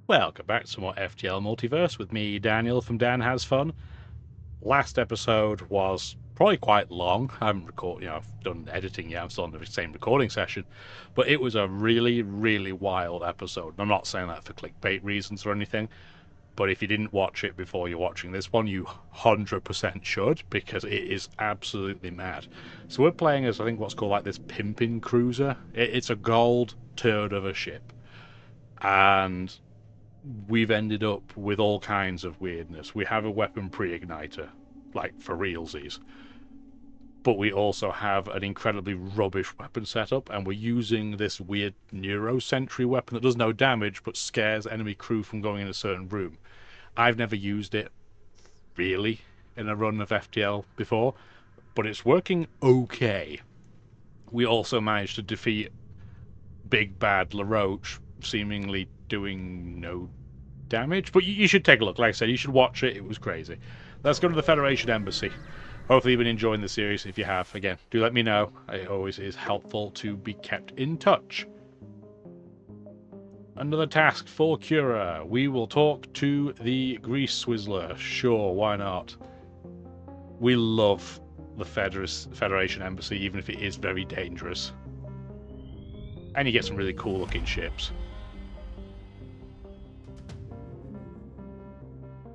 Welcome back to more FTL Multiverse with me, Daniel from DanHasFun. Last episode was probably quite long. I haven't I've done editing yet. I'm still on the same recording session, but it was a really, really wild episode. I'm not saying that for clickbait reasons or anything, but if you didn't watch it before you're watching this one, you 100% should, because it is absolutely mad. So we're playing as, I think, what's called like this pimping cruiser. It's a gold turd of a ship, and we've ended up with all kinds of weirdness. We have a weapon pre-igniter, like for realsies, but we also have an incredibly rubbish weapon setup, and we're using this weird neurosentry weapon that does no damage but scares enemy crew from going in a certain room. I've never used it really in a run of FTL before, but it's working okay. We also managed to defeat Big Bad LaRoche, seemingly doing no damage, but you should take a look. Like I said, you should watch it. It was crazy. Let's go to the Federation Embassy. Hopefully you've been enjoying the series. If you have, again, do let me know. It always is helpful to be kept in touch. Another task for C.U.R.A. We will talk to the Grease Swizzler. Sure, why not? We love the Federation Embassy, even if it is very dangerous. And you get some really cool looking ships.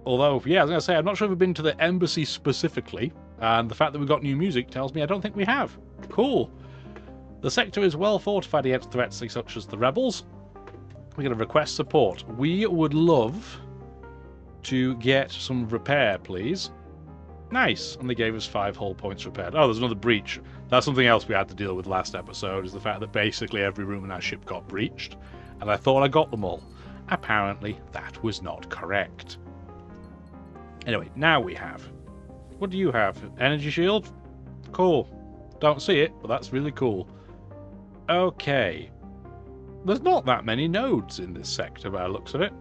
Although, yeah, I was going to say, I'm not sure if we've been to the embassy specifically, and the fact that we've got new music tells me I don't think we have. Cool. The sector is well fortified against threats such as the rebels. We're going to request support. We would love to get some repair, please. Nice. And they gave us 5 hull points repaired. Oh, there's another breach. That's something else we had to deal with last episode, is the fact that basically every room in our ship got breached, and I thought I got them all. Apparently, that was not correct. Anyway, now we have... What do you have? Energy shield? Cool. Don't see it, but that's really cool. Okay. There's not that many nodes in this sector by the looks of it.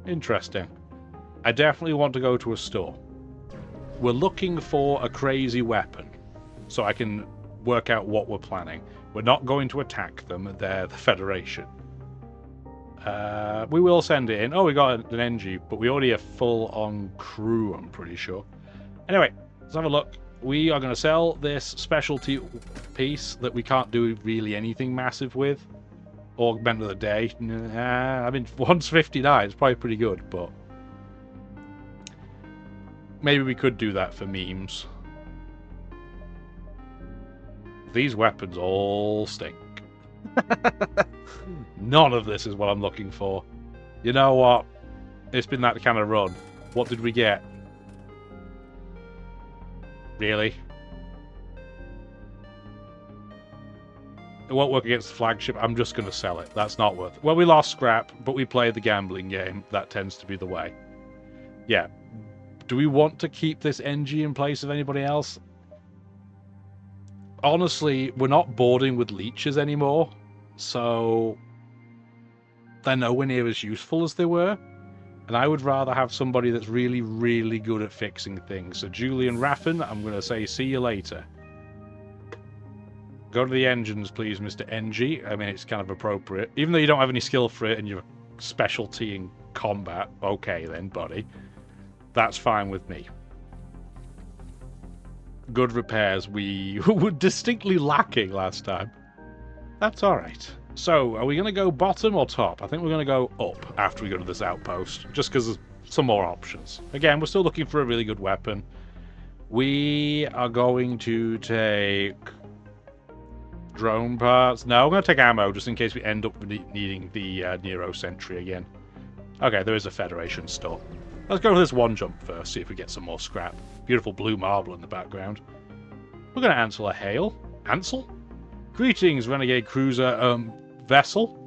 Interesting. I definitely want to go to a store. We're looking for a crazy weapon, so I can work out what we're planning. We're not going to attack them. They're the Federation. We will send it in. Oh, we got an NG, but we already have full-on crew, I'm pretty sure. Anyway, let's have a look. We are going to sell this specialty piece that we can't do really anything massive with. Augment of the day. I mean, 159 is probably pretty good, but... maybe we could do that for memes. These weapons all stink. None of this is what I'm looking for. You know what? It's been that kind of run. What did we get? Really? It won't work against the flagship. I'm just going to sell it. That's not worth it. Well, we lost scrap, but we played the gambling game. That tends to be the way. Yeah. Do we want to keep this NG in place of anybody else? Honestly, we're not boarding with leeches anymore, so they're nowhere near as useful as they were, and I would rather have somebody that's really, really good at fixing things. So Julian Raffin, I'm going to say see you later. Go to the engines, please, Mr. NG. I mean, it's kind of appropriate. Even though you don't have any skill for it and you're a specialty in combat, okay then, buddy. That's fine with me. Good repairs we were distinctly lacking last time. That's alright. So, are we going to go bottom or top? I think we're going to go up after we go to this outpost, just because there's some more options. Again, we're still looking for a really good weapon. We are going to take drone parts. No, we're going to take ammo, just in case we end up needing the neurosentry again. Okay, there is a Federation store. Let's go for this one jump first, see if we get some more scrap. Beautiful blue marble in the background. We're going to answer a hail. Ansel? Greetings, renegade cruiser, vessel.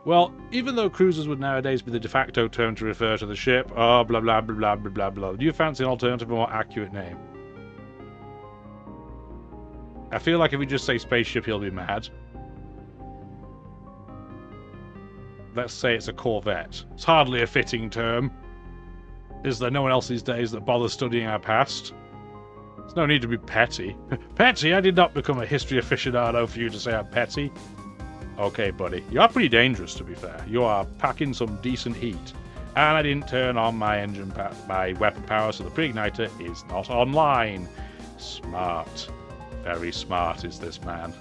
Well, even though cruisers would nowadays be the de facto term to refer to the ship, blah blah blah blah blah blah blah. Do you fancy an alternative, more accurate name? I feel like if we just say spaceship, he'll be mad. Let's say it's a corvette. It's hardly a fitting term. Is there no one else these days that bothers studying our past? There's no need to be petty. Petty? I did not become a history aficionado for you to say I'm petty. Okay, buddy. You are pretty dangerous, to be fair. You are packing some decent heat. And I didn't turn on my my weapon power, so the pre-igniter is not online. Smart. Very smart is this man.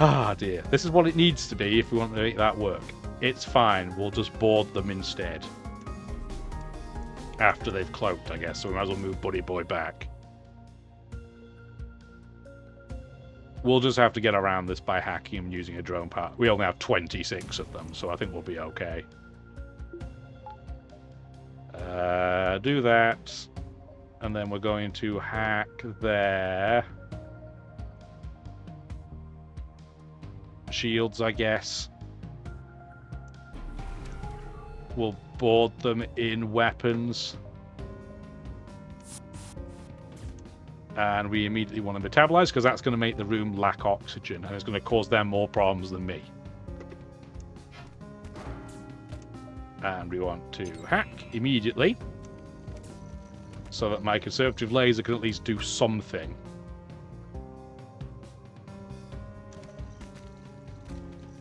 Ah, dear. This is what it needs to be if we want to make that work. It's fine. We'll just board them instead. After they've cloaked, I guess. So we might as well move Buddy Boy back. We'll just have to get around this by hacking them using a drone part. We only have 26 of them, so I think we'll be okay. Do that. And then we're going to hack their shields, I guess. We'll board them in weapons. And we immediately want to metabolize, because that's going to make the room lack oxygen, and it's going to cause them more problems than me. And we want to hack immediately, so that my conservative laser can at least do something.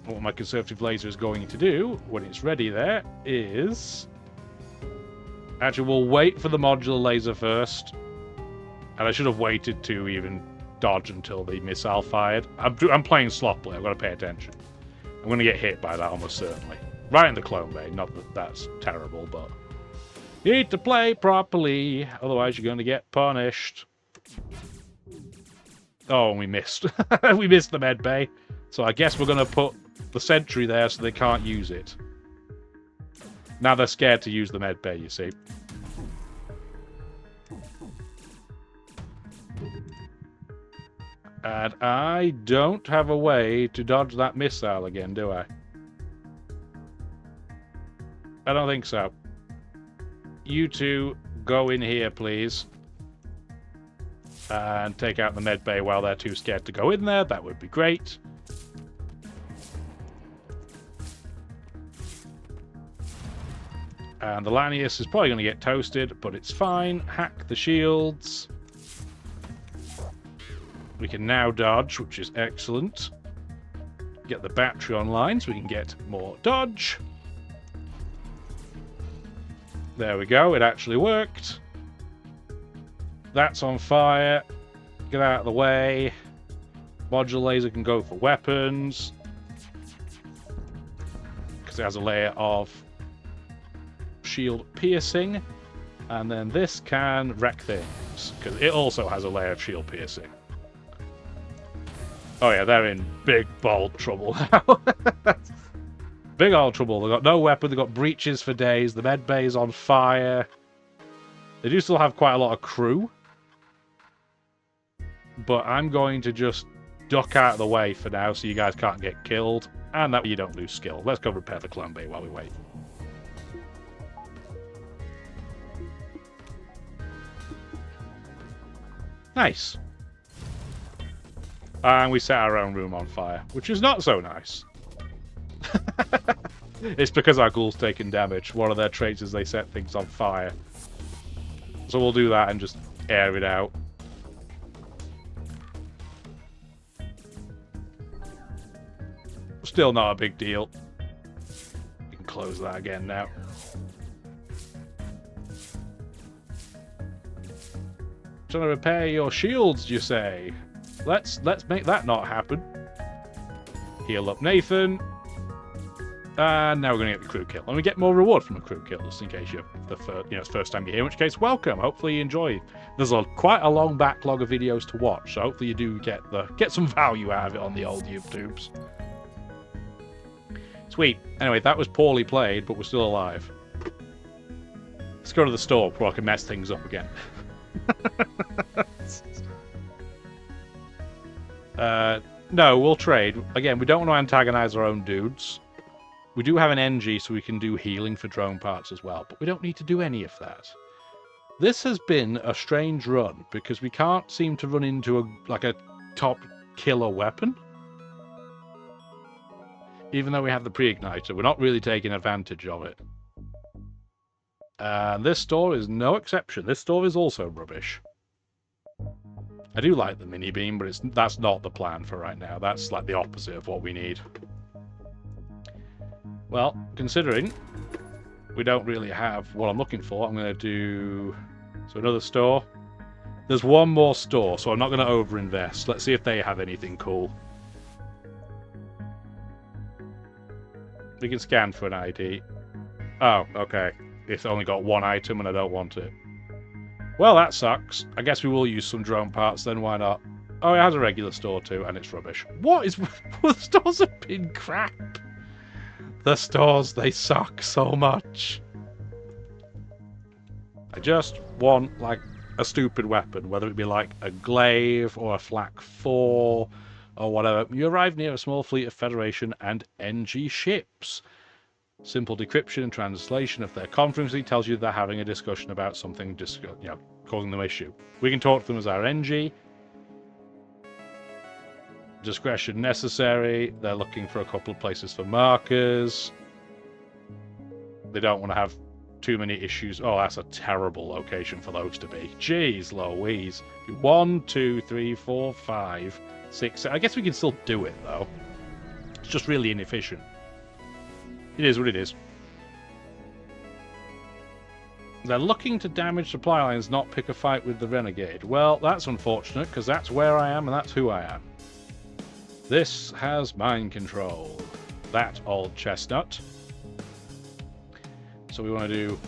What my conservative laser is going to do, when it's ready there, is... Actually, we'll wait for the modular laser first. And I should have waited to even dodge until the missile fired. I'm playing sloppily. I've got to pay attention. I'm going to get hit by that almost certainly. Right in the clone bay. Not that that's terrible, but... You need to play properly. Otherwise, you're going to get punished. Oh, and we missed. We missed the med bay. So I guess we're going to put the sentry there so they can't use it. Now they're scared to use the med bay, you see. And I don't have a way to dodge that missile again, do I? I don't think so. You two go in here, please. And take out the med bay while they're too scared to go in there. That would be great. And the Lanius is probably going to get toasted, but it's fine. Hack the shields. We can now dodge, which is excellent. Get the battery online so we can get more dodge. There we go, it actually worked. That's on fire. Get out of the way. Modular laser can go for weapons. Because it has a layer of shield piercing. And then this can wreck things. Because it also has a layer of shield piercing. Oh yeah, they're in big, bold trouble now. Big old trouble. They've got no weapon, they've got breaches for days, the med bay is on fire. They do still have quite a lot of crew. But I'm going to just duck out of the way for now so you guys can't get killed. And that way you don't lose skill. Let's go repair the clone bay while we wait. Nice. And we set our own room on fire, which is not so nice. It's because our ghoul's taken damage. One of their traits is they set things on fire. So we'll do that and just air it out. Still not a big deal. We can close that again now. Trying to repair your shields, you say? Let's make that not happen. Heal up Nathan. And now we're going to get the crew kill. And we get more reward from a crew kill, just in case you're the first time you're here, in which case, welcome. Hopefully you enjoy. There's quite a long backlog of videos to watch, so hopefully you do get some value out of it on the old YouTubes. Sweet. Anyway, that was poorly played, but we're still alive. Let's go to the store before I can mess things up again. No, we'll trade. Again, we don't want to antagonize our own dudes. We do have an NG, so we can do healing for drone parts as well, but we don't need to do any of that. This has been a strange run, because we can't seem to run into a top killer weapon. Even though we have the pre-igniter, we're not really taking advantage of it. And this store is no exception. This store is also rubbish. I do like the mini beam, but that's not the plan for right now. That's like the opposite of what we need. Well, considering we don't really have what I'm looking for, I'm going to do... So another store. There's one more store, so I'm not going to overinvest. Let's see if they have anything cool. We can scan for an ID. Oh, okay. It's only got one item and I don't want it. Well, that sucks. I guess we will use some drone parts then, why not? Oh, it has a regular store too, and it's rubbish. What is... The stores have been crap. The stores, they suck so much. I just want, like, a stupid weapon, whether it be like a glaive or a flak 4 or whatever. You arrive near a small fleet of Federation and NG ships. Simple decryption and translation of their conference tells you they're having a discussion about something, causing them issue. We can talk to them as our NG. Discretion necessary. They're looking for a couple of places for markers. They don't want to have too many issues. Oh, that's a terrible location for those to be. Jeez Louise. 1, 2, 3, 4, 5, 6. I guess we can still do it, though. It's just really inefficient. It is what it is. They're looking to damage supply lines, not pick a fight with the Renegade. Well, that's unfortunate, because that's where I am and that's who I am. This has mind control. That old chestnut. So we want to do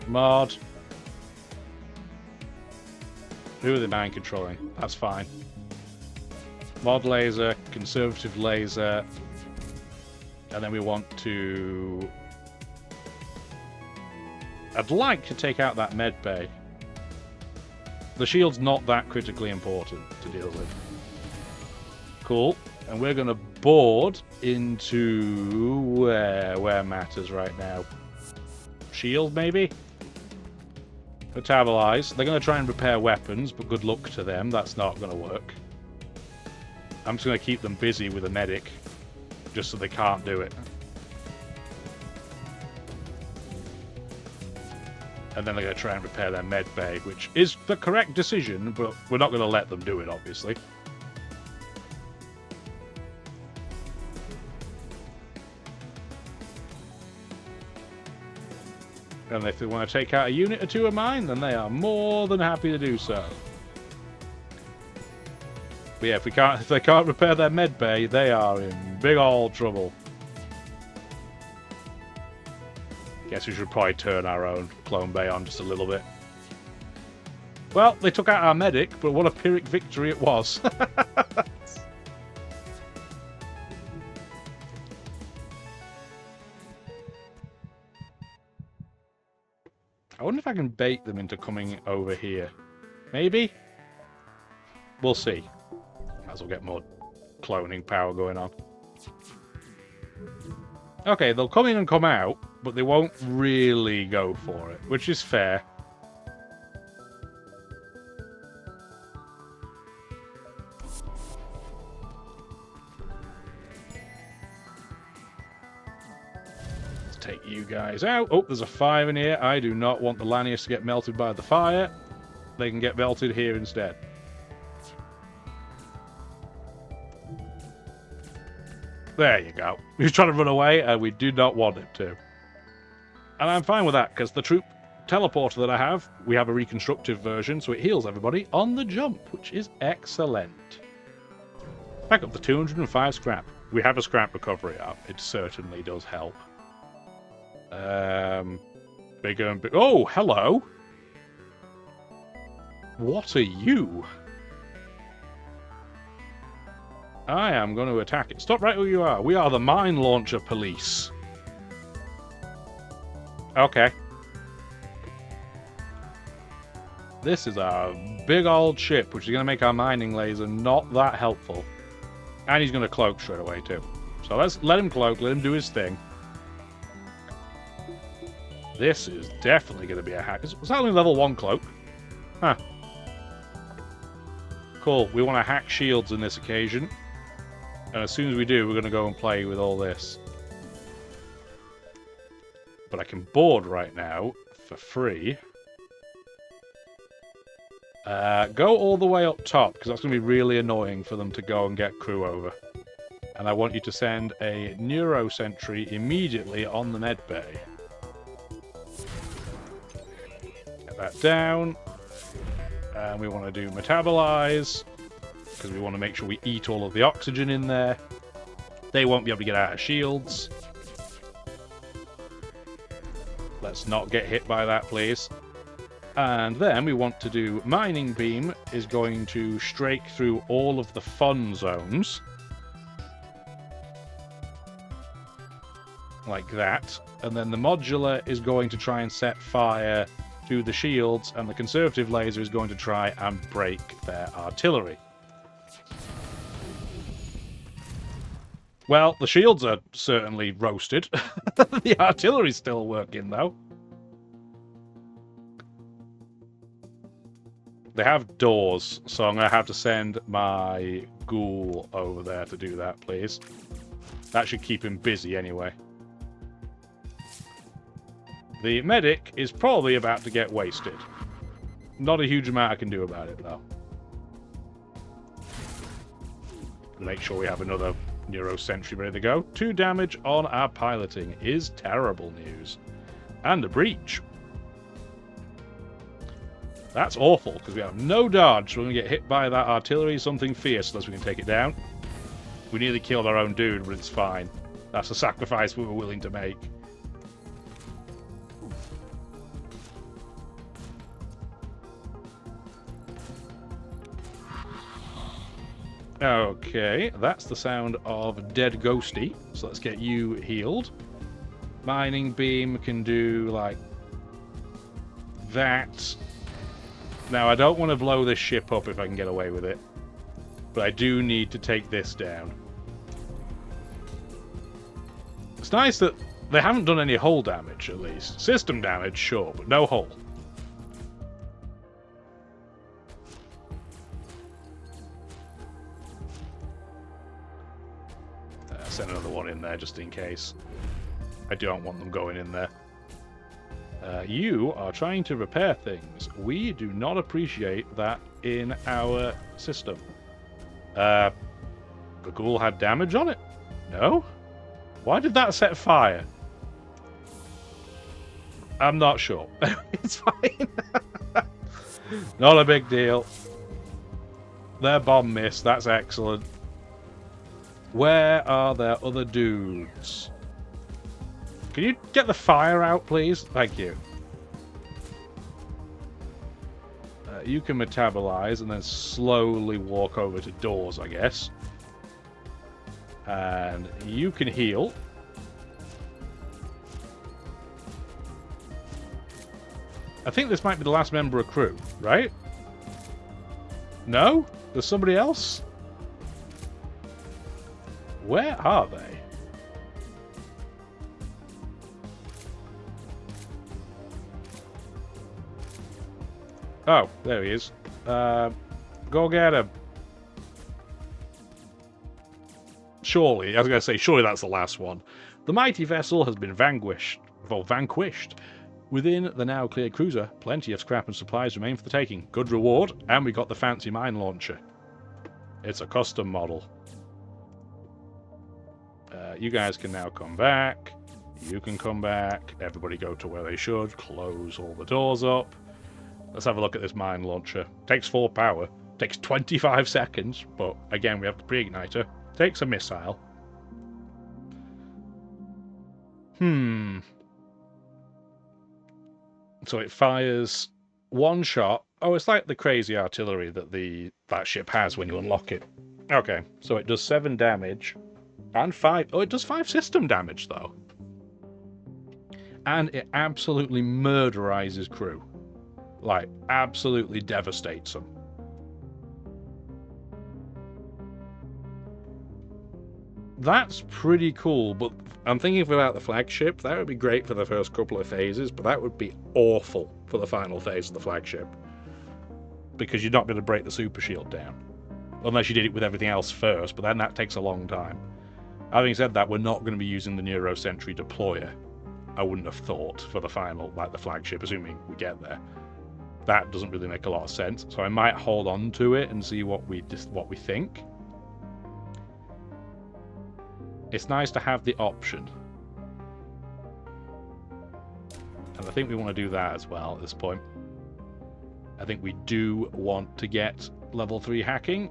mod. Who are they mind controlling? That's fine. Mod laser, conservative laser. And then we want to... I'd like to take out that med bay. The shield's not that critically important to deal with. Cool. And we're going to board into where matters right now. Shield, maybe? Metabolize. They're going to try and repair weapons, but good luck to them. That's not going to work. I'm just going to keep them busy with a medic, just so they can't do it. And then they're going to try and repair their med bay, which is the correct decision, but we're not going to let them do it, obviously. And if they want to take out a unit or two of mine, then they are more than happy to do so. But yeah, if they can't repair their med bay, they are in big old trouble. Guess we should probably turn our own clone bay on just a little bit. Well, they took out our medic, but what a Pyrrhic victory it was. I wonder if I can bait them into coming over here. Maybe? We'll see. Might as well get more cloning power going on. Okay, they'll come in and come out, but they won't really go for it, which is fair. Let's take you guys out. Oh, there's a 5 in here. I do not want the Lanius to get melted by the fire. They can get melted here instead. There you go. He was trying to run away, and we do not want him to. And I'm fine with that, because the troop teleporter that I have, we have a reconstructive version, so it heals everybody on the jump, which is excellent. Back up the 205 scrap. We have a scrap recovery up. It certainly does help. Bigger and bigger. Oh, hello! What are you? I am going to attack it. Stop right where you are. We are the mine launcher police. Okay. This is a big old ship, which is going to make our mining laser not that helpful. And he's going to cloak straight away, too. So let's let him cloak, let him do his thing. This is definitely going to be a hack. Was that only level 1 cloak? Huh. Cool. We want to hack shields on this occasion. And as soon as we do, we're going to go and play with all this. But I can board right now for free. Go all the way up top, because that's going to be really annoying for them to go and get crew over. And I want you to send a Neuro Sentry immediately on the med bay. Get that down. And we want to do metabolize, because we want to make sure we eat all of the oxygen in there. They won't be able to get out of shields. Let's not get hit by that, please. And then we want to do Mining Beam is going to strake through all of the fun zones. Like that. And then the Modular is going to try and set fire to the shields, and the Conservative Laser is going to try and break their artillery. Well, the shields are certainly roasted. The artillery's still working, though. They have doors, so I'm going to have to send my ghoul over there to do that, please. That should keep him busy anyway. The medic is probably about to get wasted. Not a huge amount I can do about it, though. Make sure we have another Neuro Sentry ready to go. 2 damage on our piloting is terrible news. And a breach. That's awful, because we have no dodge. We're going to get hit by that artillery, something fierce, unless we can take it down. We nearly killed our own dude, but it's fine. That's a sacrifice we were willing to make. Okay, that's the sound of Dead Ghosty. So let's get you healed. Mining Beam can do, like, that. Now, I don't want to blow this ship up if I can get away with it. But I do need to take this down. It's nice that they haven't done any hull damage, at least. System damage, sure, but no hull. Send another one in there just in case. I don't want them going in there. You are trying to repair things. We do not appreciate that in our system. The ghoul had damage on it? No? Why did that set fire? I'm not sure. It's fine. Not a big deal. Their bomb missed. That's excellent. Where are their other dudes? Can you get the fire out, please? Thank you. You can metabolize and then slowly walk over to doors, I guess. And you can heal. I think this might be the last member of crew, right? No? There's somebody else? Where are they? Oh, there he is. Go get him. Surely, I was going to say, surely that's the last one. The mighty vessel has been vanquished. Within the now cleared cruiser, plenty of scrap and supplies remain for the taking. Good reward, and we got the fancy mine launcher. It's a custom model. You guys can now come back. You can come back. Everybody go to where they should. Close all the doors up. Let's have a look at this mine launcher. Takes 4 power. Takes 25 seconds. But again, we have the pre-igniter. Takes a missile. So it fires 1 shot. Oh, it's like the crazy artillery that that ship has when you unlock it. Okay, so it does 7 damage. And 5... Oh, it does 5 system damage, though. And it absolutely murderizes crew. Like, absolutely devastates them. That's pretty cool, but I'm thinking about the flagship. That would be great for the first couple of phases, but that would be awful for the final phase of the flagship. Because you're not going to break the super shield down. Unless you did it with everything else first, but then that takes a long time. Having said that, we're not going to be using the Neuro Sentry deployer. I wouldn't have thought for the final, like the flagship, assuming we get there. that doesn't really make a lot of sense. So I might hold on to it and see what we think. It's nice to have the option. And I think we want to do that as well at this point. I think we do want to get level 3 hacking.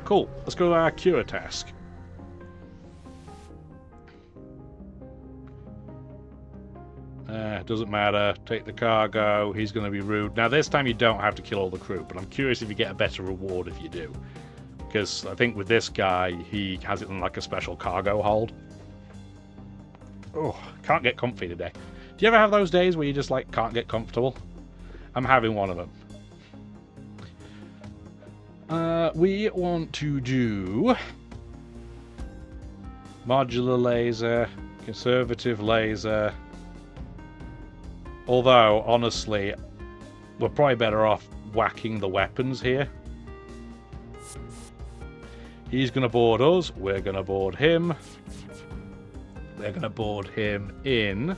Cool. Let's go to our C.U.R.A task. Doesn't matter. Take the cargo. He's going to be rude. Now, this time you don't have to kill all the crew, but I'm curious if you get a better reward if you do. Because I think with this guy, he has it in like a special cargo hold. Oh, can't get comfy today. Do you ever have those days where you just like can't get comfortable? I'm having one of them. We want to do modular laser, conservative laser. Although, honestly, we're probably better off whacking the weapons here. He's going to board us. We're going to board him. They're going to board him in.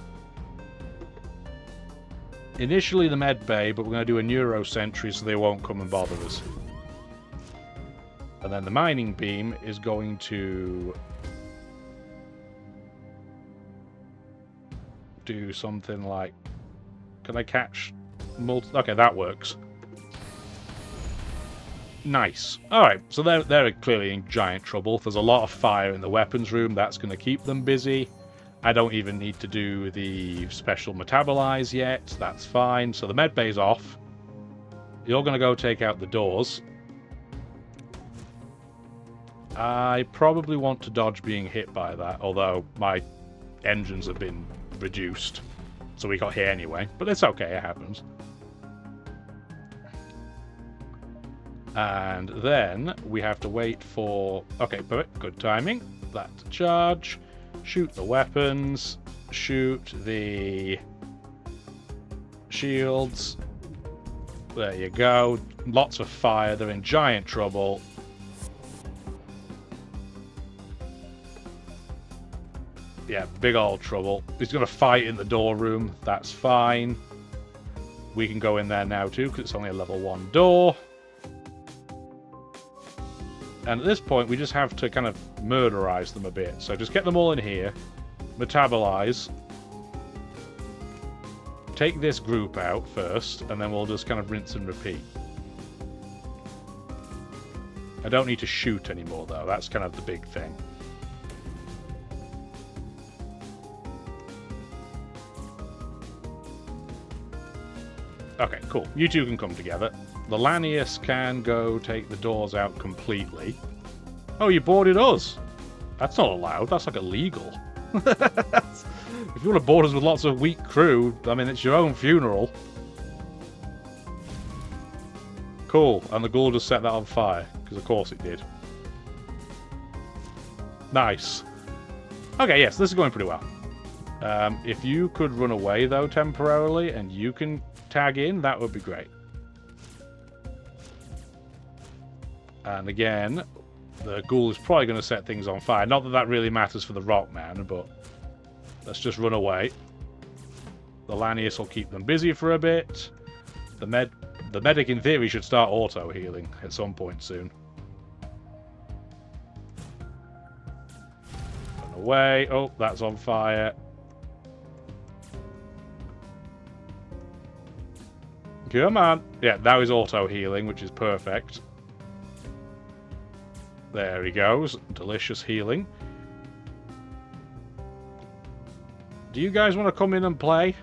Initially the med bay, but we're going to do a neuro sentry so they won't come and bother us. And then the mining beam is going to do something like... Can I catch... Okay, that works. Nice. Alright, so they're clearly in giant trouble. There's a lot of fire in the weapons room. That's going to keep them busy. I don't even need to do the special metabolize yet. That's fine. So the med bay's off. You're going to go take out the doors. I probably want to dodge being hit by that, although my engines have been reduced. So we got hit anyway, but it's okay, it happens. And then we have to wait for... Okay, perfect, good timing. That to charge. Shoot the weapons. Shoot the shields. There you go. Lots of fire, they're in giant trouble. Yeah, big old trouble. He's going to fight in the door room. That's fine. We can go in there now too, because it's only a level 1 door. And at this point, we just have to kind of murderize them a bit. So just get them all in here. Metabolize. Take this group out first, and then we'll just kind of rinse and repeat. I don't need to shoot anymore, though. That's kind of the big thing. Okay, cool. You two can come together. The Lanius can go take the doors out completely. Oh, you boarded us. That's not allowed. That's like illegal. If you want to board us with lots of weak crew, I mean, it's your own funeral. Cool. And the ghoul just set that on fire, because of course it did. Nice. Okay, yes, this is going pretty well. If you could run away, though, temporarily, and you can tag in, that would be great. And again, the ghoul is probably going to set things on fire. Not that that really matters for the Rockman, but let's just run away. The Lanius will keep them busy for a bit. The medic, in theory, should start auto-healing at some point soon. Run away. Oh, that's on fire. Come on. Yeah, now he's auto-healing, which is perfect. There he goes. Delicious healing. Do you guys want to come in and play?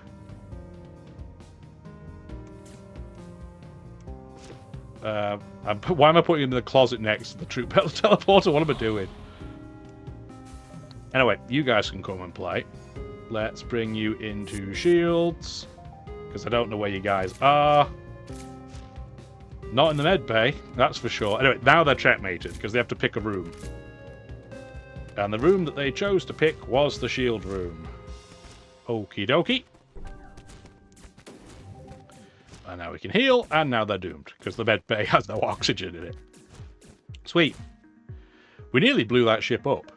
Why am I putting you in the closet next to the troop teleporter? What am I doing? Anyway, you guys can come and play. Let's bring you into shields. Because I don't know where you guys are. Not in the med bay, that's for sure. Anyway, now they're checkmated, because they have to pick a room. And the room that they chose to pick was the shield room. Okie dokie. And now we can heal, and now they're doomed, because the med bay has no oxygen in it. Sweet. We nearly blew that ship up.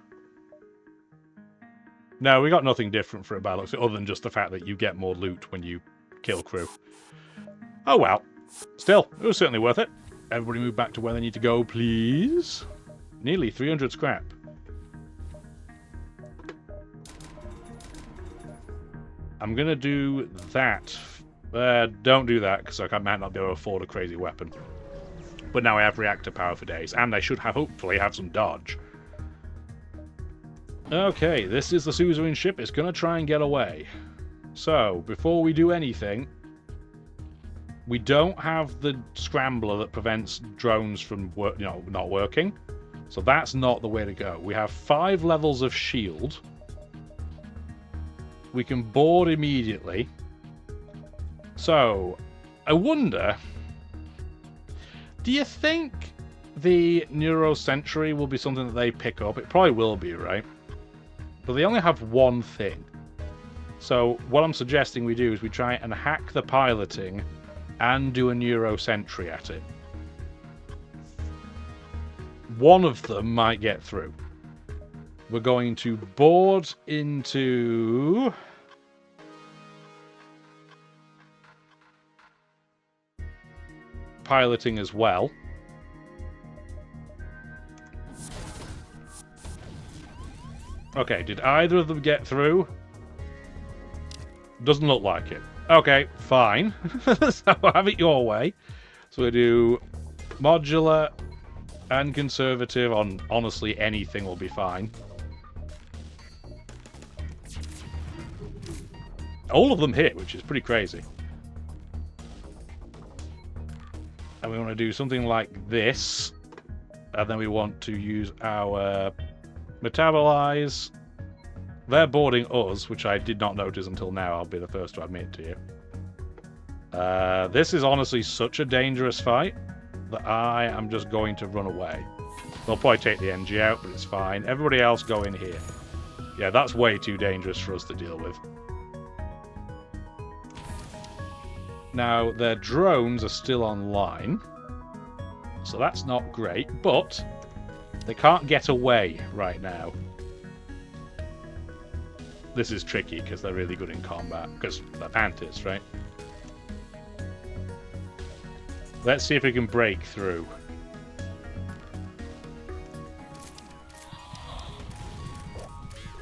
No, we got nothing different for it by looks, other than just the fact that you get more loot when you kill crew. Oh well. Still, it was certainly worth it. Everybody move back to where they need to go, please. Nearly 300 scrap. I'm going to do that. Don't do that, because I might not be able to afford a crazy weapon. But now I have reactor power for days, and I should hopefully have some dodge. Okay, this is the suzerain ship. It's going to try and get away. So, before we do anything, we don't have the scrambler that prevents drones from not working. So that's not the way to go. We have 5 levels of shield. We can board immediately. So, I wonder, do you think the Neurosentry will be something that they pick up? It probably will be, right? But they only have one thing. So, what I'm suggesting we do is we try and hack the piloting and do a Neurosentry at it. One of them might get through. We're going to board into... piloting as well. Okay, did either of them get through? Doesn't look like it. Okay, fine. So have it your way. So we do modular and conservative on honestly anything will be fine. All of them hit, which is pretty crazy. And we want to do something like this. And then we want to use our metabolize. They're boarding us, which I did not notice until now. I'll be the first to admit to you. This is honestly such a dangerous fight that I am just going to run away. They'll probably take the NG out, but it's fine. Everybody else go in here. Yeah, that's way too dangerous for us to deal with. Now, their drones are still online. So that's not great, but they can't get away right now. This is tricky because they're really good in combat, because they're panthers, right? Let's see if we can break through.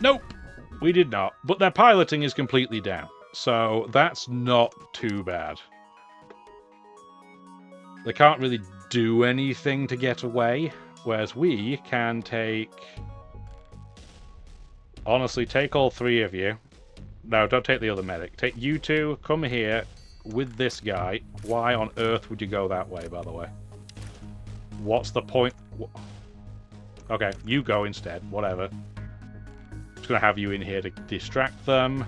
Nope, we did not. But their piloting is completely down, so that's not too bad. They can't really do anything to get away, whereas we can take... Honestly, take all 3 of you. No, don't take the other medic. Take you 2, come here with this guy. Why on earth would you go that way, by the way? What's the point? Okay, you go instead. Whatever. Just going to have you in here to distract them.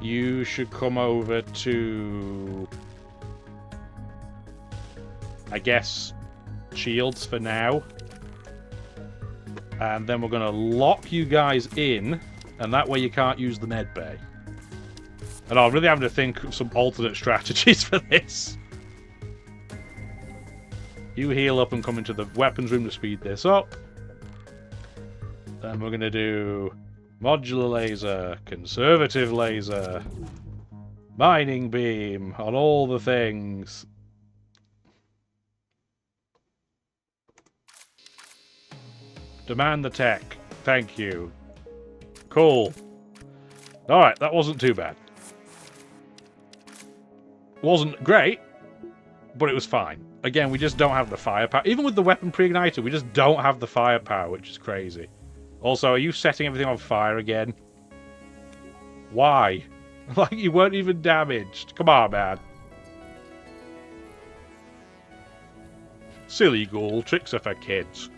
You should come over to... I guess shields for now. And then we're going to lock you guys in, and that way you can't use the med bay. And I'm really having to think of some alternate strategies for this. You heal up and come into the weapons room to speed this up. Then we're going to do modular laser, conservative laser, mining beam, on all the things. Demand the tech. Thank you. Cool. Alright, that wasn't too bad. Wasn't great, but it was fine. Again, we just don't have the firepower. Even with the weapon pre-ignited, we just don't have the firepower, which is crazy. Also, are you setting everything on fire again? Why? Like, you weren't even damaged. Come on, man. Silly ghoul. Tricks are for kids.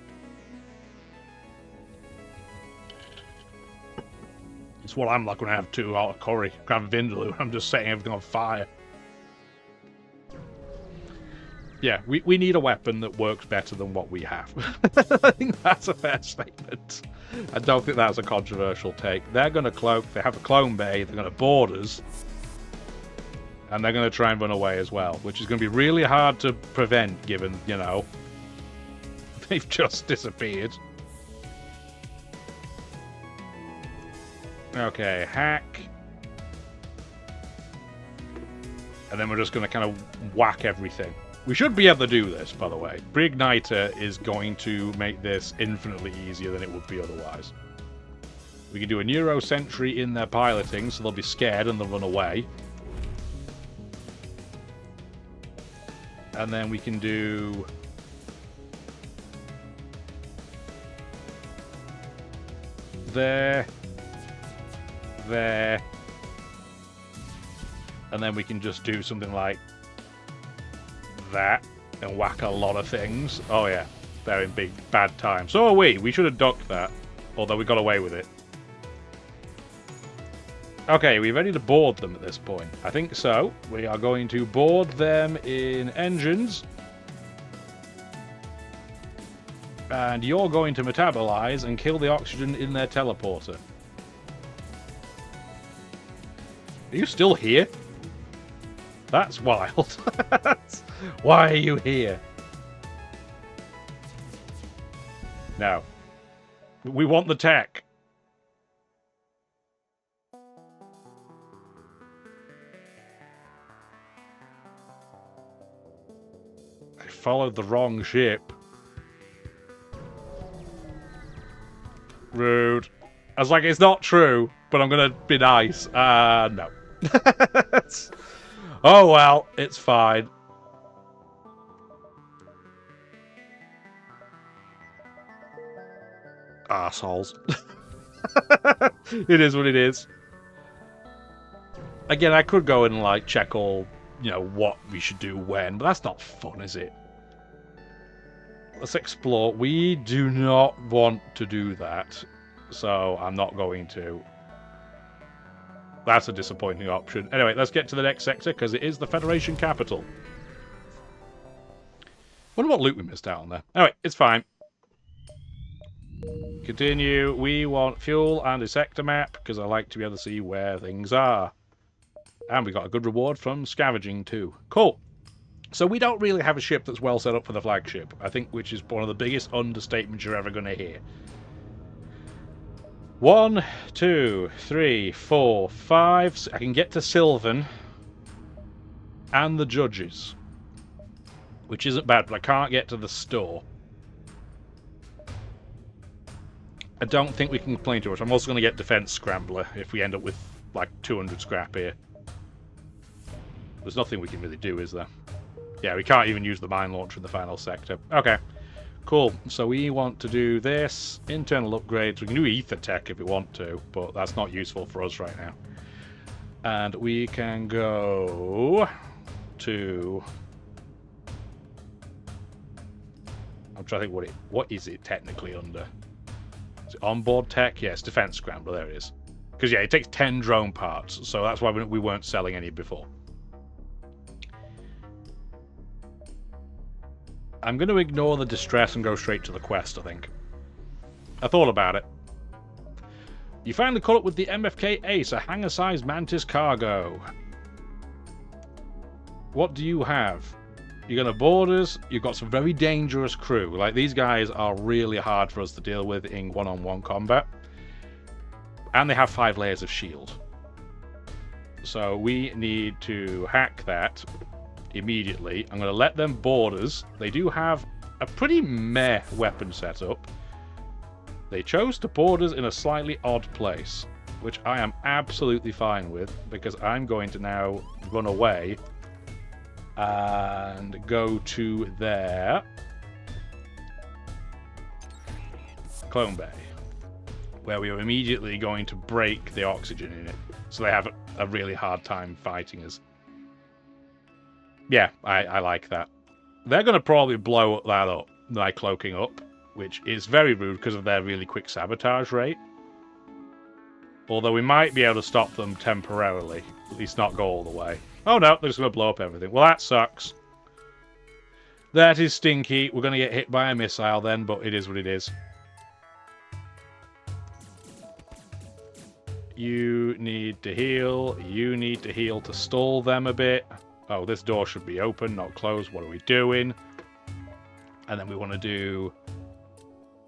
It's what I'm like when I have 2 out of curry. Grab Vindaloo. I'm just setting everything on fire. Yeah, we need a weapon that works better than what we have. I think that's a fair statement. I don't think that's a controversial take. They're going to cloak. They have a clone bay. They're going to board us. And they're going to try and run away as well, which is going to be really hard to prevent given, you know, they've just disappeared. Okay, hack. And then we're just going to kind of whack everything. We should be able to do this, by the way. Pre-igniter is going to make this infinitely easier than it would be otherwise. We can do a Neuro Sentry in their piloting, so they'll be scared and they'll run away. And then we can do... there. And then we can just do something like that and whack a lot of things. Oh yeah, they're in big bad time. So are we. We should have ducked that, although we got away with it. Okay, we're ready to board them at this point. I think so. We are going to board them in engines. And you're going to metabolize and kill the oxygen in their teleporter. Are you still here? That's wild. Why are you here? No. We want the tech. I followed the wrong ship. Rude. I was like, it's not true, but I'm gonna be nice. No. Oh well, it's fine. Arseholes. It is what it is. Again, I could go and like check all, you know, what we should do when, but that's not fun, is it? Let's explore. We do not want to do that, so I'm not going to. That's a disappointing option. Anyway, let's get to the next sector, because it is the Federation capital. Wonder what loot we missed out on there. Anyway, it's fine. Continue. We want fuel and a sector map, because I like to be able to see where things are. And we got a good reward from scavenging too. Cool. So we don't really have a ship that's well set up for the flagship, I think, which is one of the biggest understatements you're ever going to hear. 1, 2, 3, 4, 5. So I can get to Sylvan and the judges, which isn't bad, but I can't get to the store. I don't think we can complain too much. I'm also going to get Defense Scrambler if we end up with like 200 scrap here. There's nothing we can really do, is there? Yeah, we can't even use the mine launcher in the final sector. Okay, cool. So we want to do this. Internal upgrades. We can do ether tech if we want to, but that's not useful for us right now. And we can go to... I'm trying to think what is it technically under? Is it onboard tech? Yes, Defense Scrambler. There it is. Because, yeah, it takes 10 drone parts, so that's why we weren't selling any before. I'm going to ignore the distress and go straight to the quest, I think. I thought about it. You finally caught up with the MFK Ace, a hangar-sized Mantis cargo. What do you have? You're going to board us. You've got some very dangerous crew. Like, these guys are really hard for us to deal with in one-on-one combat. And they have 5 layers of shield. So we need to hack that immediately. I'm going to let them board us. They do have a pretty meh weapon setup. They chose to board us in a slightly odd place, which I am absolutely fine with, because I'm going to now run away and go to their clone bay, where we are immediately going to break the oxygen in it, so they have a really hard time fighting us. Yeah, I like that. They're going to probably blow that up by cloaking up, which is very rude because of their really quick sabotage rate. Although we might be able to stop them temporarily, at least not go all the way. Oh no, they're just going to blow up everything. Well, that sucks. That is stinky. We're going to get hit by a missile then, but it is what it is. You need to heal. You need to heal to stall them a bit. Oh, this door should be open, not closed. What are we doing? And then we want to do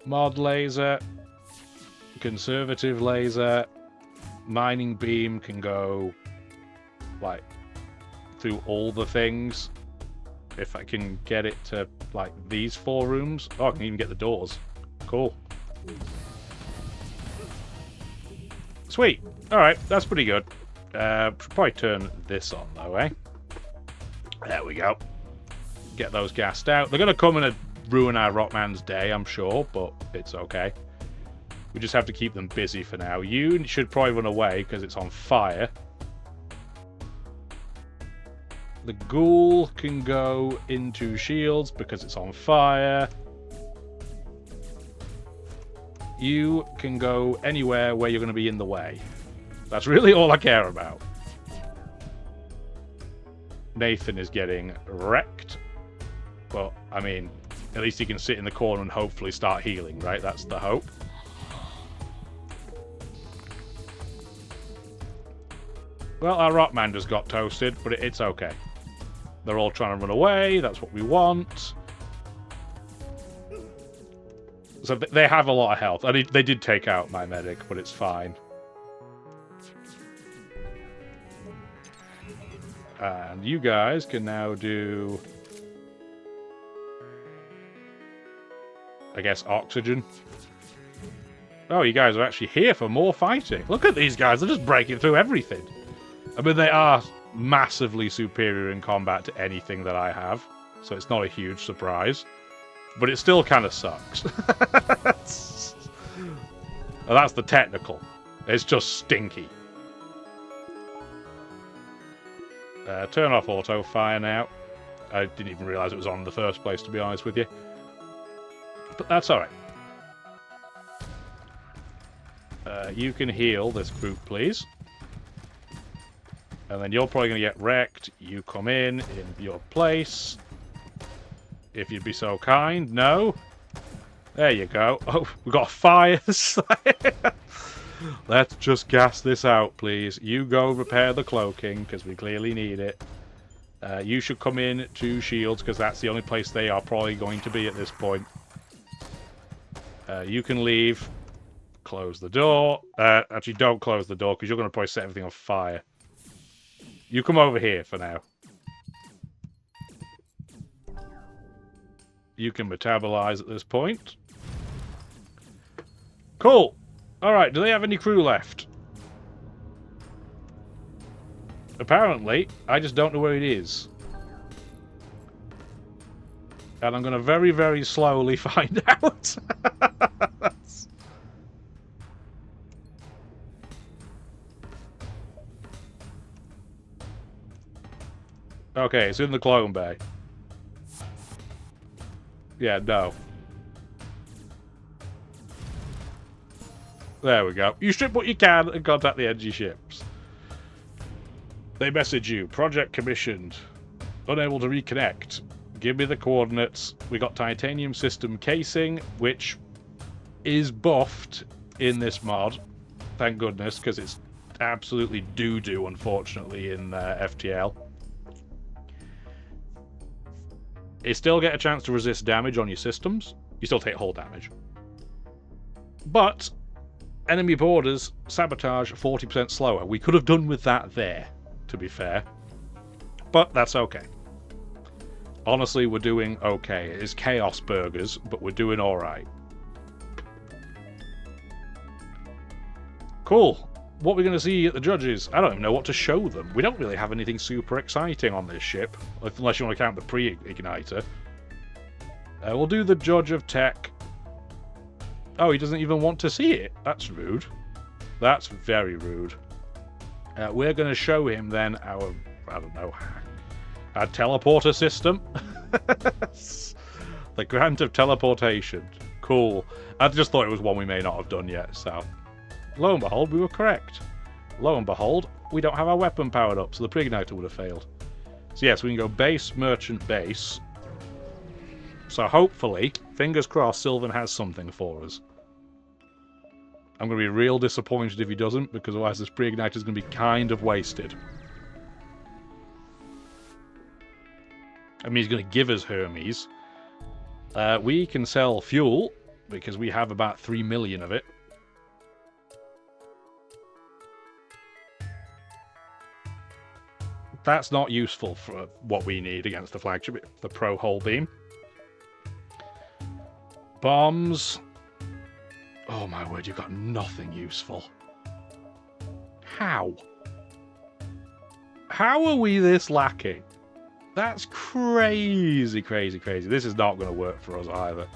mod laser, conservative laser, mining beam can go, like, through all the things. If I can get it to, like, these 4 rooms. Oh, I can even get the doors. Cool. Sweet. Alright, that's pretty good. Should probably turn this on, though, eh? There we go. Get those gassed out. They're going to come and ruin our Rockman's day, I'm sure, but it's okay. We just have to keep them busy for now. You should probably run away because it's on fire. The ghoul can go into shields because it's on fire. You can go anywhere where you're going to be in the way. That's really all I care about. Nathan is getting wrecked. But, I mean, at least he can sit in the corner and hopefully start healing, right? That's the hope. Well, our Rockman just got toasted, but it's okay. They're all trying to run away. That's what we want. So they have a lot of health. I mean, they did take out my medic, but it's fine. And you guys can now do, I guess, oxygen. Oh, you guys are actually here for more fighting. Look at these guys. They're just breaking through everything. I mean, they are massively superior in combat to anything that I have. So it's not a huge surprise. But it still kind of sucks. Well, that's the technical. It's just stinky. Turn off auto fire now. I didn't even realise it was on in the first place, to be honest with you. But that's alright. You can heal this group, please. And then you're probably going to get wrecked. You come in your place. If you'd be so kind. No. There you go. Oh, we got fires. Let's just gas this out, please. You go repair the cloaking, because we clearly need it. You should come in to shields, because that's the only place they are probably going to be at this point. You can leave. Close the door. Actually, don't close the door, because you're going to probably set everything on fire. You come over here for now. You can metabolize at this point. Cool. Alright, do they have any crew left? Apparently, I just don't know where it is. And I'm going to very, very slowly find out. Okay, it's in the clone bay. Yeah, no. There we go. You strip what you can and contact the NG ships. They message you. Project commissioned. Unable to reconnect. Give me the coordinates. We got titanium system casing, which is buffed in this mod. Thank goodness, because it's absolutely doo-doo, unfortunately, in FTL. You still get a chance to resist damage on your systems. You still take hull damage. But enemy borders sabotage 40% slower. We could have done with that there, to be fair. But that's okay. Honestly, we're doing okay. It is chaos burgers, but we're doing alright. Cool. What we're going to see at the judges, I don't even know what to show them. We don't really have anything super exciting on this ship, unless you want to count the pre-igniter. We'll do the judge of tech. Oh, he doesn't even want to see it. That's rude. That's very rude. We're going to show him then our, I don't know, our teleporter system. The grant of teleportation. Cool. I just thought it was one we may not have done yet, so... Lo and behold, we were correct. Lo and behold, we don't have our weapon powered up, so the pre-igniter would have failed. So yes, we can go base, merchant, base. So hopefully, fingers crossed, Sylvan has something for us. I'm going to be real disappointed if he doesn't, because otherwise this pre-igniter is going to be kind of wasted. I mean, he's going to give us Hermes. We can sell fuel, because we have about 3 million of it. That's not useful for what we need against the flagship, the Pro Hull Beam. Bombs. Oh my word, you've got nothing useful. How? How are we this lacking? That's crazy, crazy, crazy. This is not going to work for us either.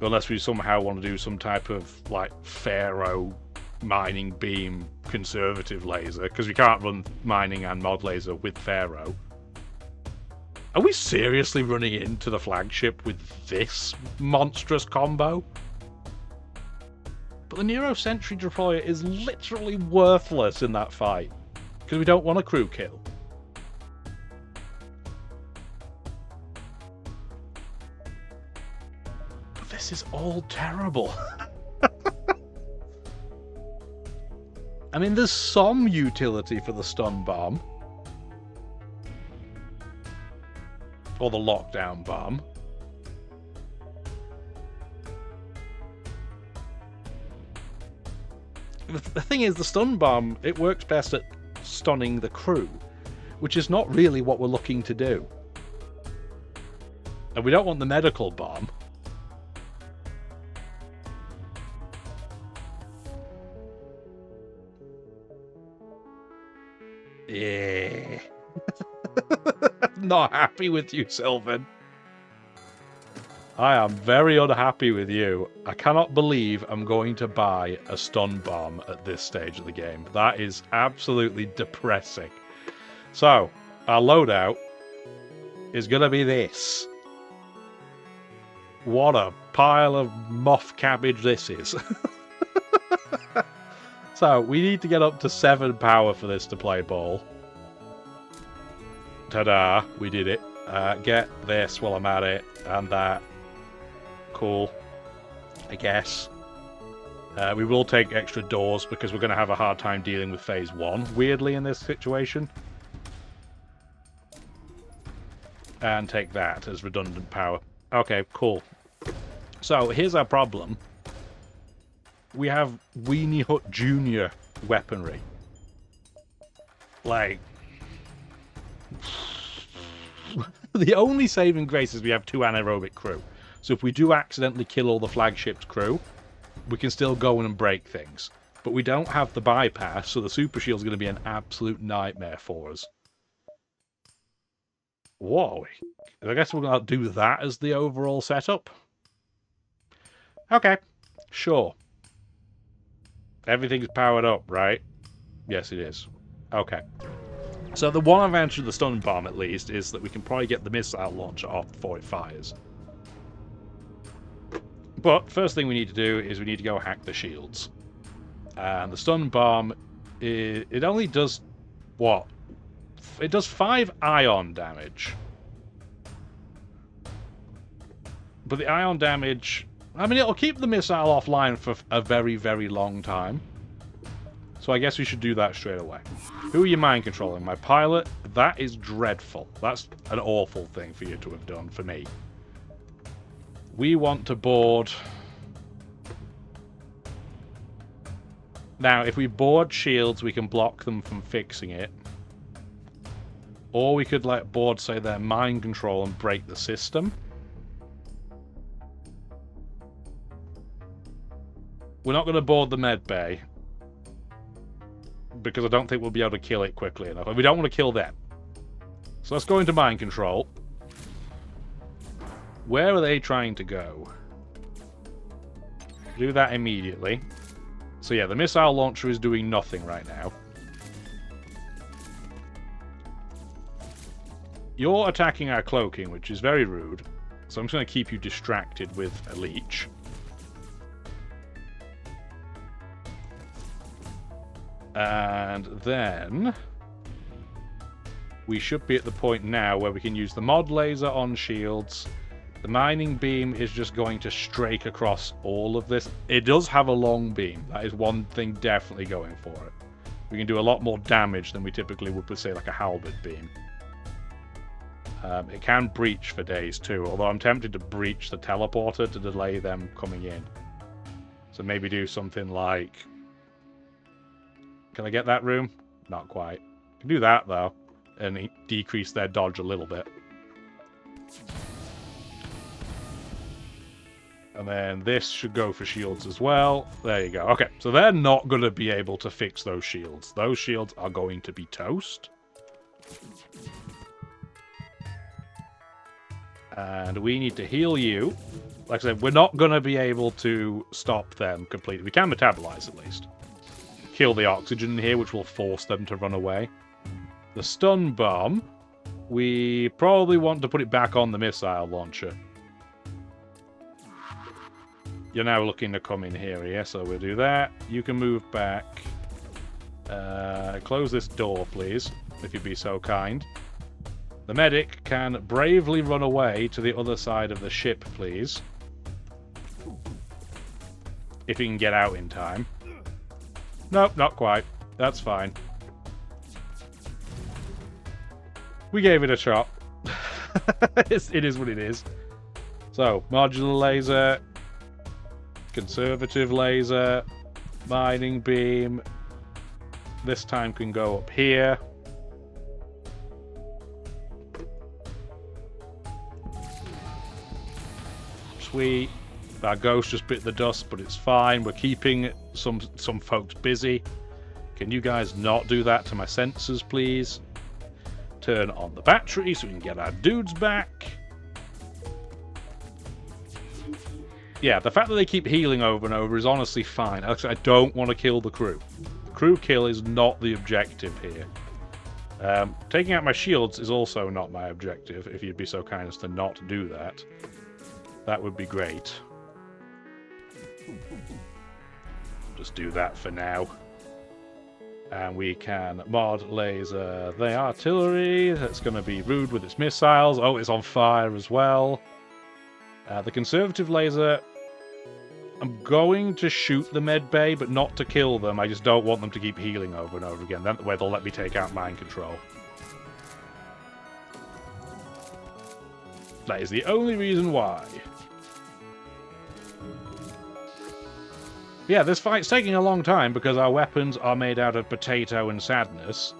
Unless we somehow want to do some type of, like, Pharaoh mining beam conservative laser, because we can't run mining and mod laser with Pharaoh. Are we seriously running into the flagship with this monstrous combo? But the Nero Sentry Deployer is literally worthless in that fight, because we don't want a crew kill. But this is all terrible. I mean, there's some utility for the stun bomb. Or the lockdown bomb. The thing is, the stun bomb, it works best at stunning the crew, which is not really what we're looking to do. And we don't want the medical bomb. Yeah. Not happy with you, Sylvan. I am very unhappy with you. I cannot believe I'm going to buy a stun bomb at this stage of the game. That is absolutely depressing. So, our loadout is going to be this. What a pile of moth cabbage this is. So, we need to get up to 7 power for this to play ball. Ta-da, we did it. Get this while I'm at it, and that. Cool, I guess. We will take extra doors because we're going to have a hard time dealing with phase 1, weirdly, in this situation. And take that as redundant power. Okay, cool. So, here's our problem. We have Weenie Hut Jr. weaponry. Like... the only saving grace is we have 2 anaerobic crew. So if we do accidentally kill all the flagship's crew, we can still go in and break things. But we don't have the bypass, so the super shield's going to be an absolute nightmare for us. Whoa. I guess we're going to do that as the overall setup. Okay. Sure. Everything's powered up, right? Yes, it is. Okay. So the one advantage of the stun bomb, at least, is that we can probably get the missile launcher off before it fires. But first thing we need to do is we need to go hack the shields. And the stun bomb, it only does what? It does 5 ion damage. But the ion damage... I mean, it'll keep the missile offline for a very, very long time. So I guess we should do that straight away. Who are you mind controlling? My pilot? That is dreadful. That's an awful thing for you to have done for me. We want to board... Now, if we board shields, we can block them from fixing it. Or we could let board, say, their mind control and break the system. We're not going to board the med bay. Because I don't think we'll be able to kill it quickly enough. And we don't want to kill them. So let's go into mind control. Where are they trying to go? Do that immediately. So yeah, the missile launcher is doing nothing right now. You're attacking our cloaking, which is very rude. So I'm just going to keep you distracted with a leech. And then we should be at the point now where we can use the mod laser on shields. The mining beam is just going to strake across all of this. It does have a long beam. That is one thing definitely going for it. We can do a lot more damage than we typically would with, say, like a halberd beam. It can breach for days too, although I'm tempted to breach the teleporter to delay them coming in. So maybe do something like... Can I get that room? Not quite. Can do that, though, and decrease their dodge a little bit. And then this should go for shields as well. There you go. Okay, so they're not going to be able to fix those shields. Those shields are going to be toast. And we need to heal you. Like I said, we're not going to be able to stop them completely. We can metabolize, at least. Kill the oxygen here, which will force them to run away. The stun bomb, we probably want to put it back on the missile launcher. You're now looking to come in here, yeah? So we'll do that. You can move back. Close this door, please, if you'd be so kind. The medic can bravely run away to the other side of the ship, please. If he can get out in time. Nope, not quite. That's fine. We gave it a shot. It is what it is. So, modular laser, conservative laser, mining beam. This time can go up here. Sweet. Our ghost just bit the dust, but it's fine. We're keeping some folks busy. Can you guys not do that to my sensors, please? Turn on the battery so we can get our dudes back. Yeah, the fact that they keep healing over and over is honestly fine. Actually, I don't want to kill the crew. The crew kill is not the objective here. Taking out my shields is also not my objective, if you'd be so kind as to not do that. That would be great. Just do that for now. And we can mod laser the artillery. That's going to be rude with its missiles. Oh, it's on fire as well. The conservative laser, I'm going to shoot the med bay, but not to kill them. I just don't want them to keep healing over and over again. That way they'll let me take out mind control. That is the only reason why. Yeah, this fight's taking a long time because our weapons are made out of potato and sadness.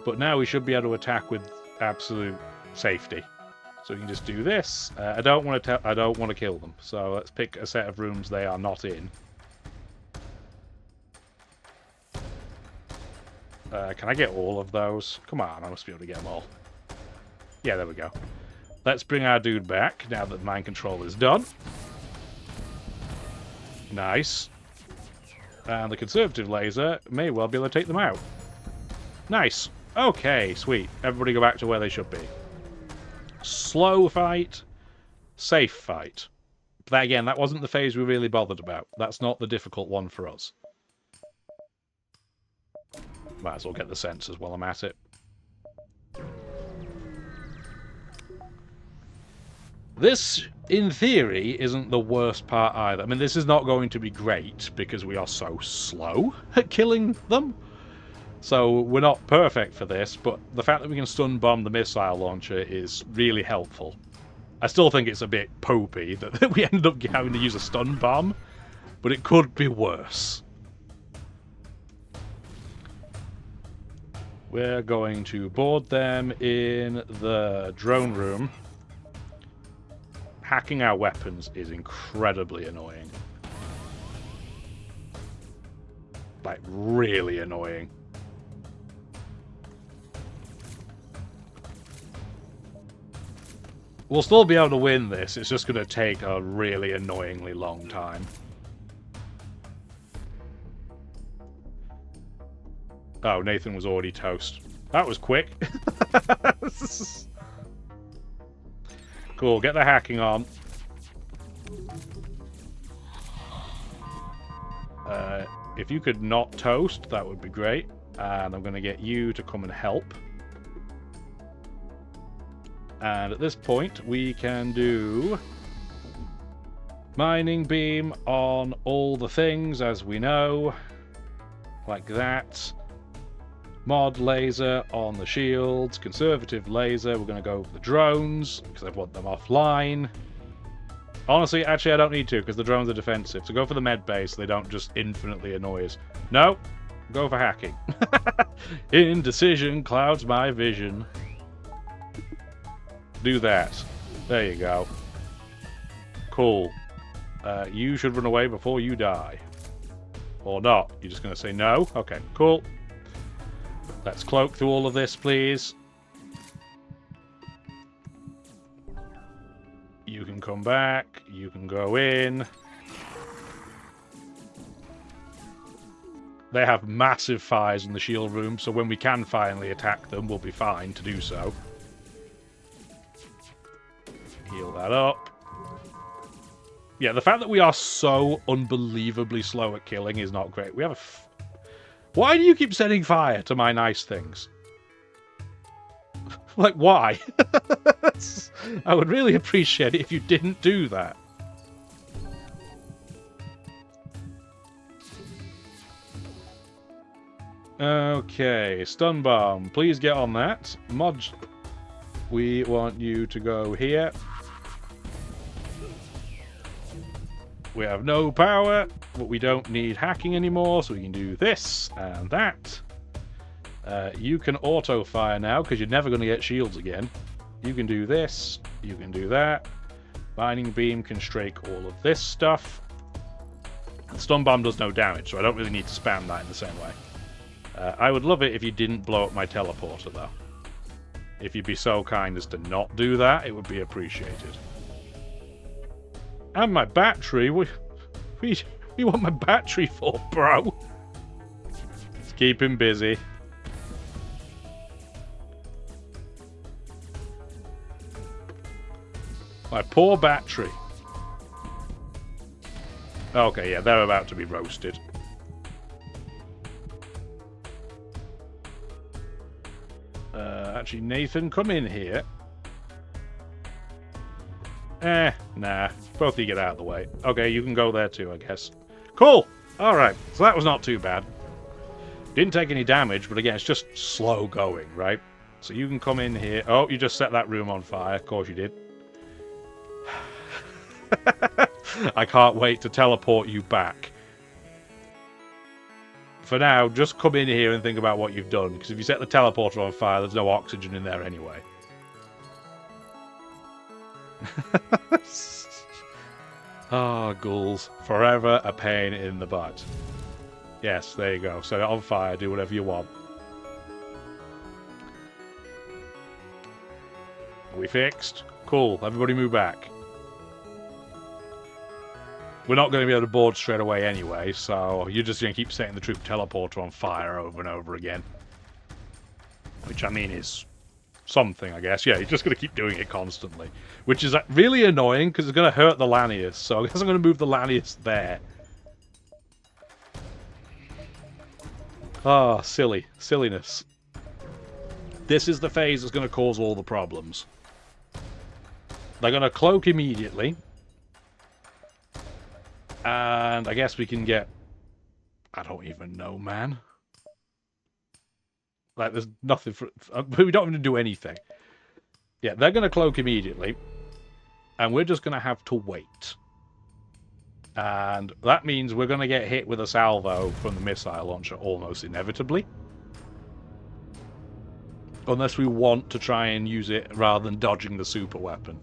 But now we should be able to attack with absolute safety. So we can just do this. I don't want to kill them. So let's pick a set of rooms they are not in. Can I get all of those? Come on, I must be able to get them all. Yeah, there we go. Let's bring our dude back now that mind control is done. Nice. And the conservative laser may well be able to take them out. Nice. Okay, sweet. Everybody go back to where they should be. Slow fight. Safe fight. But again, that wasn't the phase we really bothered about. That's not the difficult one for us. Might as well get the sensors while I'm at it. This, in theory, isn't the worst part either. I mean, this is not going to be great because we are so slow at killing them. So we're not perfect for this, but the fact that we can stun bomb the missile launcher is really helpful. I still think it's a bit popey that we ended up having to use a stun bomb, but it could be worse. We're going to board them in the drone room. Hacking our weapons is incredibly annoying. Like, really annoying. We'll still be able to win this, it's just going to take a really annoyingly long time. Oh, Nathan was already toast. That was quick. Cool, get the hacking on. If you could not toast, that would be great. And I'm going to get you to come and help. And at this point, we can do mining beam on all the things, as we know. Like that. Mod laser on the shields. Conservative laser. We're going to go for the drones, because I want them offline. Honestly, actually, I don't need to, because the drones are defensive. So go for the med base so they don't just infinitely annoy us. No! Go for hacking. Indecision clouds my vision. Do that. There you go. Cool. You should run away before you die. Or not. You're just going to say no? Okay, cool. Let's cloak through all of this, please. You can come back. You can go in. They have massive fires in the shield room, so when we can finally attack them, we'll be fine to do so. Heal that up. Yeah, the fact that we are so unbelievably slow at killing is not great. We have a... Why do you keep setting fire to my nice things? Like, why? I would really appreciate it if you didn't do that. Okay, stun bomb. Please get on that. Mod, we want you to go here. We have no power, but we don't need hacking anymore, so we can do this and that. You can auto-fire now, because you're never going to get shields again. You can do this. You can do that. Binding beam can strike all of this stuff. The stun bomb does no damage, so I don't really need to spam that in the same way. I would love it if you didn't blow up my teleporter, though. If you'd be so kind as to not do that, it would be appreciated. And my battery? What you want my battery for, bro? Let's keep him busy. My poor battery. Okay, yeah, they're about to be roasted. Actually, Nathan, come in here. Nah. Both of you get out of the way. Okay, you can go there too, I guess. Cool! Alright, so that was not too bad. Didn't take any damage, but again, it's just slow going, right? So you can come in here. Oh, you just set that room on fire. Of course you did. I can't wait to teleport you back. For now, just come in here and think about what you've done, because if you set the teleporter on fire, there's no oxygen in there anyway. Ah, ghouls. Forever a pain in the butt. Yes, there you go. Set it on fire, do whatever you want. Are we fixed? Cool. Everybody move back. We're not going to be able to board straight away anyway, so you're just going to keep setting the troop teleporter on fire over and over again. Which, I mean, is something, I guess. Yeah, you're just going to keep doing it constantly. Which is really annoying, because it's going to hurt the Lanius, so I guess I'm going to move the Lanius there. Ah, silliness. This is the phase that's going to cause all the problems. They're going to cloak immediately. And I guess we can get... I don't even know, man. Like, there's nothing for... We don't even do anything. Yeah, they're going to cloak immediately. And we're just going to have to wait. And that means we're going to get hit with a salvo from the missile launcher almost inevitably. Unless we want to try and use it rather than dodging the super weapon.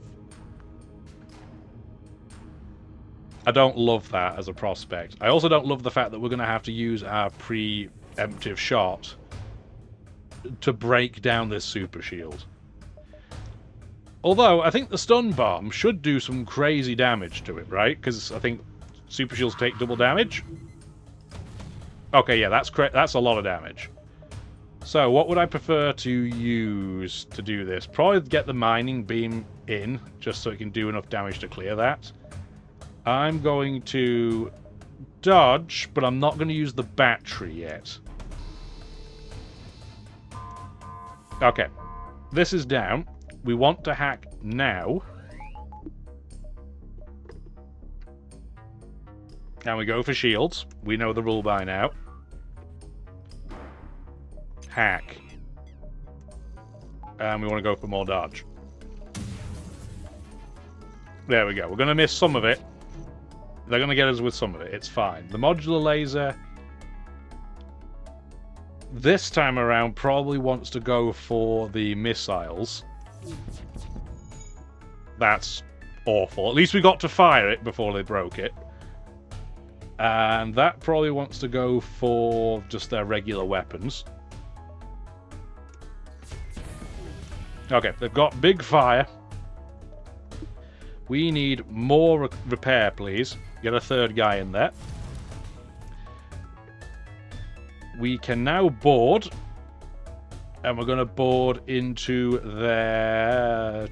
I don't love that as a prospect. I also don't love the fact that we're going to have to use our preemptive shot to break down this super shield. Although, I think the stun bomb should do some crazy damage to it, right? Because I think super shields take double damage. Okay, yeah, that's a lot of damage. So, what would I prefer to use to do this? Probably get the mining beam in, just so it can do enough damage to clear that. I'm going to dodge, but I'm not going to use the battery yet. Okay. This is down. We want to hack now. And we go for shields. We know the rule by now. Hack. And we want to go for more dodge. There we go. We're going to miss some of it. They're going to get us with some of it. It's fine. The modular laser... this time around probably wants to go for the missiles. That's awful. At least we got to fire it before they broke it. And that probably wants to go for just their regular weapons. Okay, they've got big fire. We need more repair, please. Get a third guy in there. We can now board. And we're going to board into their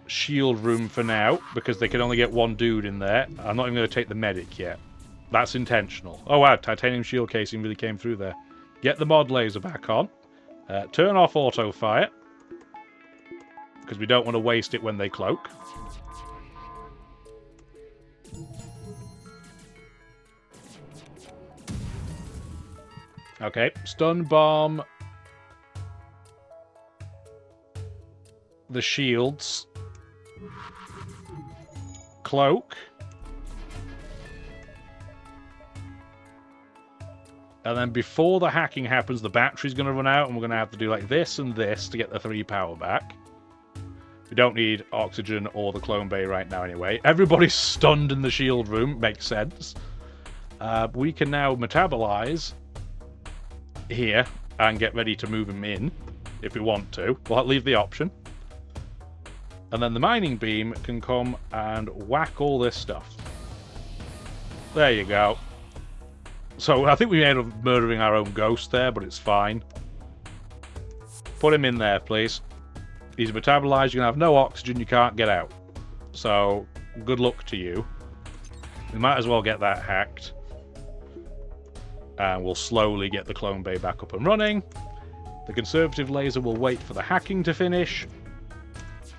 shield room for now, because they can only get one dude in there. I'm not even going to take the medic yet. That's intentional. Oh wow, titanium shield casing really came through there. Get the mod laser back on. Turn off auto fire, because we don't want to waste it when they cloak. Okay, stun bomb the shields. Cloak. And then before the hacking happens, the battery's going to run out, and we're going to have to do like this and this to get the 3 power back. We don't need oxygen or the clone bay right now anyway. Everybody's stunned in the shield room. Makes sense. We can now metabolize here and get ready to move him in if we want to. We'll leave the option. And then the mining beam can come and whack all this stuff. There you go. So I think we ended up murdering our own ghost there, but it's fine. Put him in there, please. He's metabolized. You're going to have no oxygen. You can't get out. So good luck to you. We might as well get that hacked. And we'll slowly get the clone bay back up and running. The conservative laser will wait for the hacking to finish.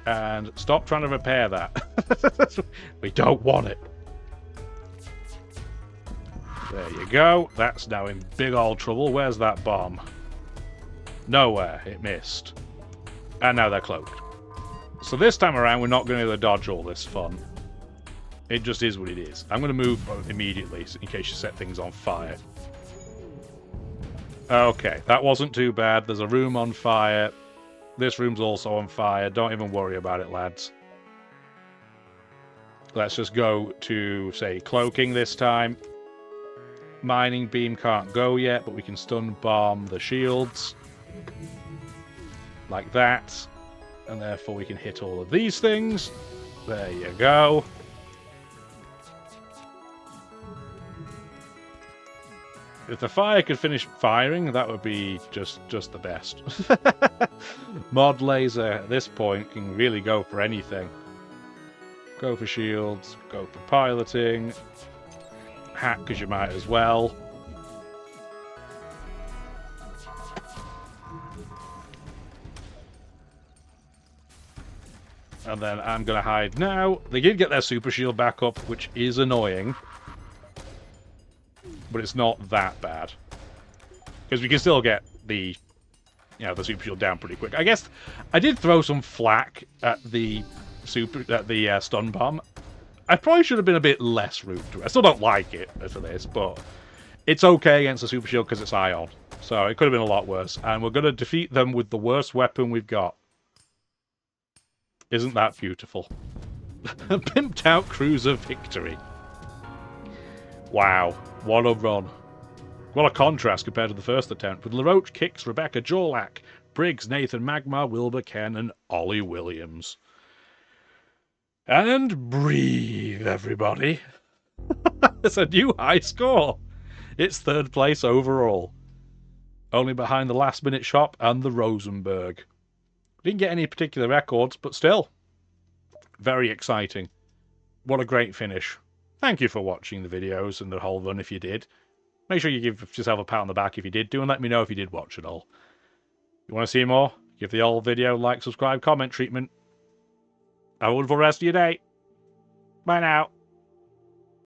And stop trying to repair that. We don't want it. There you go. That's now in big old trouble. Where's that bomb? Nowhere. It missed. And now they're cloaked. So this time around, we're not going to dodge all this fun. It just is what it is. I'm going to move immediately in case you set things on fire. Okay, that wasn't too bad. There's a room on fire. This room's also on fire. Don't even worry about it, lads. Let's just go to, say, cloaking this time. Mining beam can't go yet, but we can stun bomb the shields. Like that. And therefore we can hit all of these things. There you go. If the fire could finish firing, that would be just the best. Mod laser at this point can really go for anything. Go for shields, go for piloting. Hack because you might as well. And then I'm going to hide now. They did get their super shield back up, which is annoying. But it's not that bad. Because we can still get the, the super shield down pretty quick. I guess I did throw some flack at the stun bomb. I probably should have been a bit less rude to it. I still don't like it for this, but it's okay against the super shield because it's ion. So it could have been a lot worse. And we're going to defeat them with the worst weapon we've got. Isn't that beautiful? A pimped out cruiser victory. Wow, what a run. What a contrast compared to the first attempt, with LaRoche, Kix, Rebecca, Jorlak, Briggs, Nathan, Magmar, Wilbur, Ken, and Ollie Williams. And breathe, everybody. It's a new high score. It's 3rd place overall. Only behind the Last Minute Shop and the Rosenberg. Didn't get any particular records, but still. Very exciting. What a great finish. Thank you for watching the videos and the whole run if you did. Make sure you give yourself a pat on the back if you did do, and let me know if you did watch it all. You want to see more? Give the old video like, subscribe, comment treatment. Have a wonderful rest of your day. Bye now.